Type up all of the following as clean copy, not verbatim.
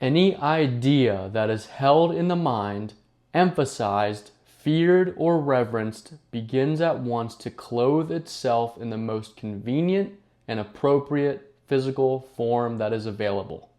Any idea that is held in the mind, emphasized, feared, or reverenced begins at once to clothe itself in the most convenient and appropriate physical form that is available.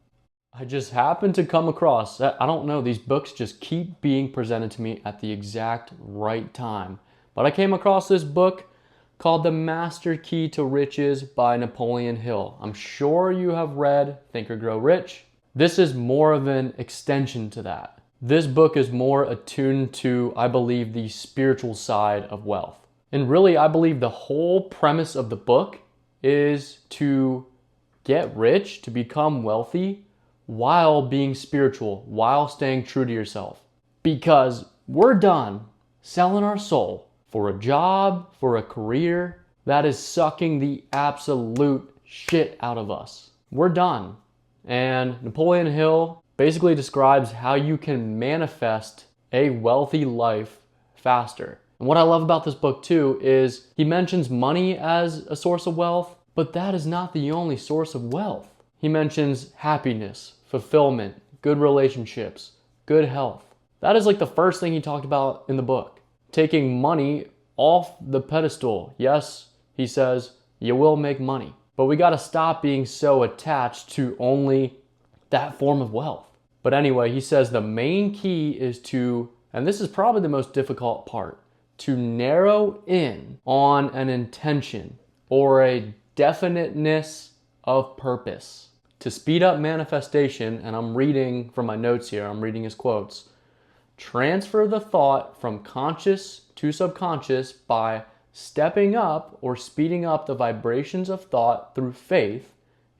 I just happened to come across, I don't know, these books just keep being presented to me at the exact right time. But I came across this book called The Master Key to Riches by Napoleon Hill. I'm sure you have read Think or Grow Rich. This is more of an extension to that. This book is more attuned to, I believe, the spiritual side of wealth. And really, I believe the whole premise of the book is to get rich, to become wealthy, while being spiritual, while staying true to yourself. Because we're done selling our soul for a job, for a career that is sucking the absolute shit out of us. We're done. And Napoleon Hill basically describes how you can manifest a wealthy life faster. And what I love about this book too is he mentions money as a source of wealth, but that is not the only source of wealth. He mentions happiness, fulfillment, good relationships, good health. That is like the first thing he talked about in the book. Taking money off the pedestal. Yes, he says, you will make money. But we got to stop being so attached to only that form of wealth. But anyway, he says the main key is to, and this is probably the most difficult part, to narrow in on an intention or a definiteness of purpose. To speed up manifestation, and I'm reading from my notes here, I'm reading his quotes, transfer the thought from conscious to subconscious by stepping up or speeding up the vibrations of thought through faith,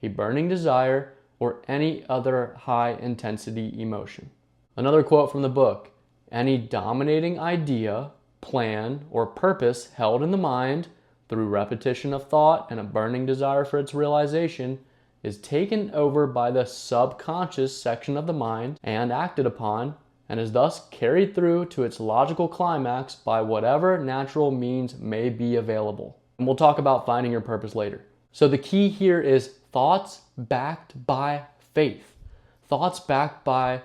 a burning desire, or any other high intensity emotion. Another quote from the book, any dominating idea, plan, or purpose held in the mind through repetition of thought and a burning desire for its realization is taken over by the subconscious section of the mind and acted upon, and is thus carried through to its logical climax by whatever natural means may be available. And we'll talk about finding your purpose later. So the key here is thoughts backed by faith. Thoughts backed by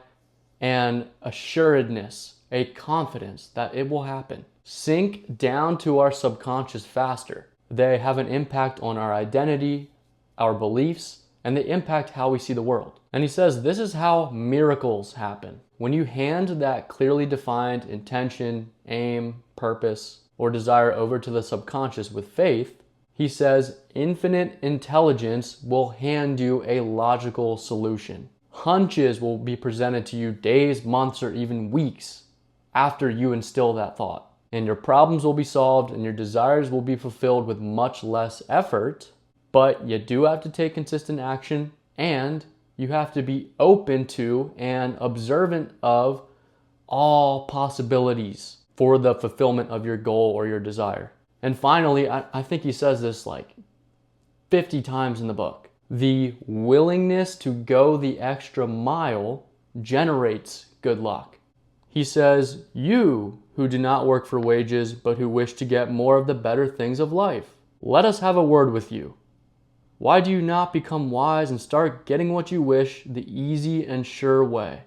an assuredness, a confidence that it will happen. Sink down to our subconscious faster. They have an impact on our identity, our beliefs, and they impact how we see the world. And he says this is how miracles happen. When you hand that clearly defined intention, aim, purpose, or desire over to the subconscious with faith, he says infinite intelligence will hand you a logical solution. Hunches will be presented to you days, months, or even weeks after you instill that thought. And your problems will be solved and your desires will be fulfilled with much less effort, but you do have to take consistent action and you have to be open to and observant of all possibilities for the fulfillment of your goal or your desire. And finally, I think he says this like 50 times in the book. The willingness to go the extra mile generates good luck. He says, you who do not work for wages, but who wish to get more of the better things of life, let us have a word with you. Why do you not become wise and start getting what you wish the easy and sure way?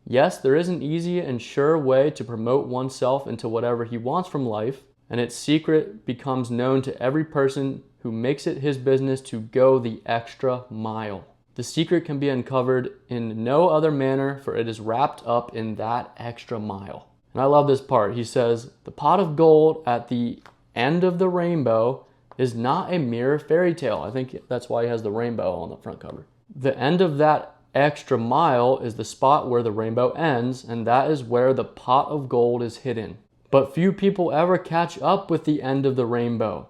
Yes, there is an easy and sure way to promote oneself into whatever he wants from life, and its secret becomes known to every person who makes it his business to go the extra mile. The secret can be uncovered in no other manner, for it is wrapped up in that extra mile. And I love this part. He says, the pot of gold at the end of the rainbow is not a mere fairy tale. I think that's why he has the rainbow on the front cover. The end of that extra mile is the spot where the rainbow ends, and that is where the pot of gold is hidden. But few people ever catch up with the end of the rainbow.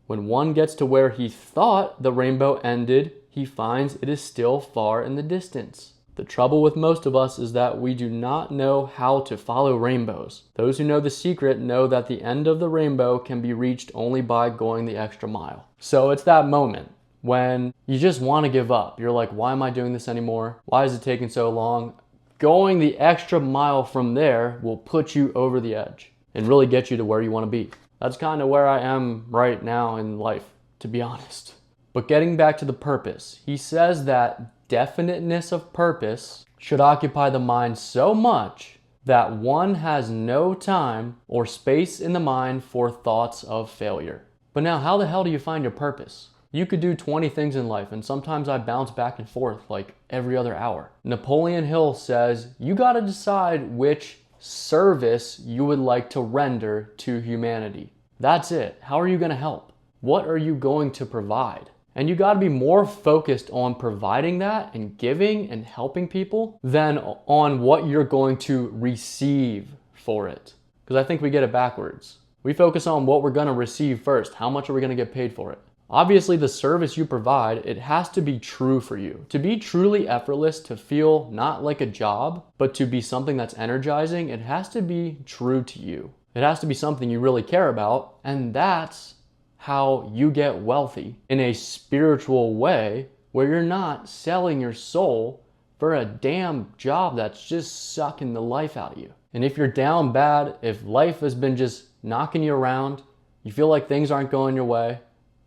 When one gets to where he thought the rainbow ended, he finds it is still far in the distance. The trouble with most of us is that we do not know how to follow rainbows. Those who know the secret know that the end of the rainbow can be reached only by going the extra mile. So it's that moment when you just want to give up. You're like, why am I doing this anymore? Why is it taking so long? Going the extra mile from there will put you over the edge and really get you to where you want to be. That's kind of where I am right now in life, to be honest. But getting back to the purpose, he says that definiteness of purpose should occupy the mind so much that one has no time or space in the mind for thoughts of failure. But now, how the hell do you find your purpose? You could do 20 things in life, and sometimes I bounce back and forth like every other hour. Napoleon Hill says, you gotta decide which service you would like to render to humanity. That's it. How are you gonna help? What are you going to provide? And you gotta be more focused on providing that and giving and helping people than on what you're going to receive for it. Because I think we get it backwards. We focus on what we're gonna receive first. How much are we gonna get paid for it? Obviously, the service you provide, it has to be true for you. To be truly effortless, to feel not like a job, but to be something that's energizing, it has to be true to you. It has to be something you really care about, and that's how you get wealthy in a spiritual way where you're not selling your soul for a damn job that's just sucking the life out of you. And if you're down bad, if life has been just knocking you around, you feel like things aren't going your way,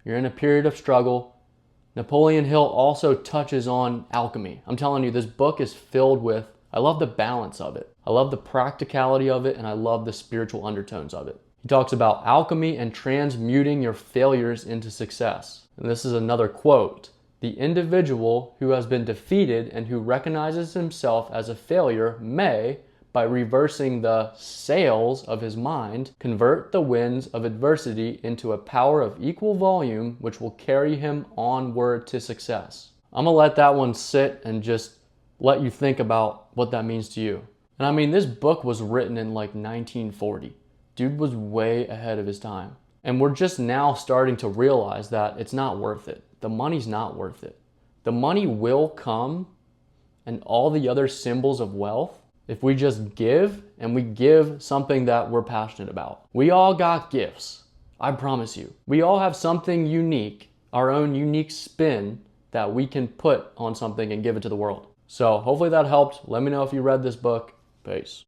you're in a period of struggle, Napoleon Hill also touches on alchemy. I'm telling you, this book is filled with, I love the balance of it. I love the practicality of it, and I love the spiritual undertones of it. He talks about alchemy and transmuting your failures into success. And this is another quote. The individual who has been defeated and who recognizes himself as a failure may, by reversing the sails of his mind, convert the winds of adversity into a power of equal volume which will carry him onward to success. I'm gonna let that one sit and just let you think about what that means to you. And I mean, this book was written in like 1940. Dude was way ahead of his time. And we're just now starting to realize that it's not worth it. The money's not worth it. The money will come, and all the other symbols of wealth, if we just give, and we give something that we're passionate about. We all got gifts, I promise you. We all have something unique, our own unique spin that we can put on something and give it to the world. So hopefully that helped. Let me know if you read this book. Peace.